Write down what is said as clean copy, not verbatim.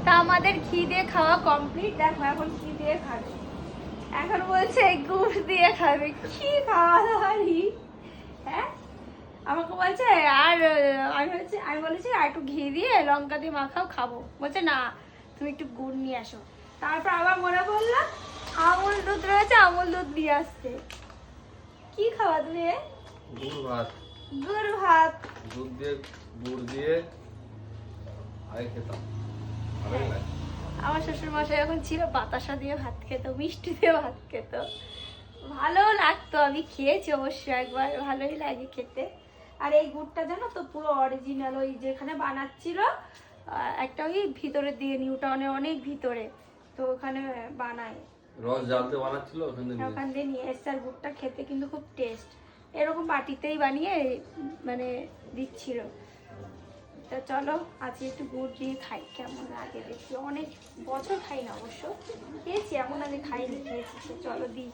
তা আমাদের ঘি দিয়ে খাওয়া কমপ্লিট। দেখো এখন ঘি দিয়ে খাবে, এখন বলছে গুড় দিয়ে খাবে। কি খাওয়া দাওয়ারি! হ্যাঁ, আমাকে বলছে আর আমি বলেছি আর একটু ঘি দিয়ে লঙ্কা দিয়ে মাখাও, খাবো। বলছে না, তুমি একটু গুড় নিয়ে আসো। তারপর আবার মনে পড়লো আমুল দুধ রয়েছে, আমুল দুধ দিয়ে আসছে। কি খাওয়া তুমি? গুড় ভাত। গুড় ভাত। দুধ দিয়ে গুড় দিয়ে আগে খেতাম, ভালোই লাগে। আমার শ্বশুর মশাই যখন ছিল বাতাসা দিয়ে ভাত খেত, মিষ্টি দিয়ে ভাত খেত, ভালো লাগতো। আমি খেয়েছি অবশ্য একবার, ভালোই লাগে খেতে। আর এই গুড়টা জানো তো পুরো অরিজিনাল, ওই যেখানে বানাচ্ছিল একটা ওই ভিতরের দিকে নিউ টাউনের অনেক ভিতরে, তো ওখানে বানায়। রস জ্বালতে বানাচ্ছিল ওখান দিয়ে নিয়ে এসছে। আর গুড়টা খেতে কিন্তু খুব টেস্ট, এরকম বাটিতেই বানিয়ে মানে দিচ্ছিল। তা চলো আজকে একটু গুড় দিয়ে খাই, কেমন লাগে দেখি। অনেক বছর খাই না অবশ্য, খেয়েছি এমন আগে খাইনি, খেয়েছি। চলো দিই।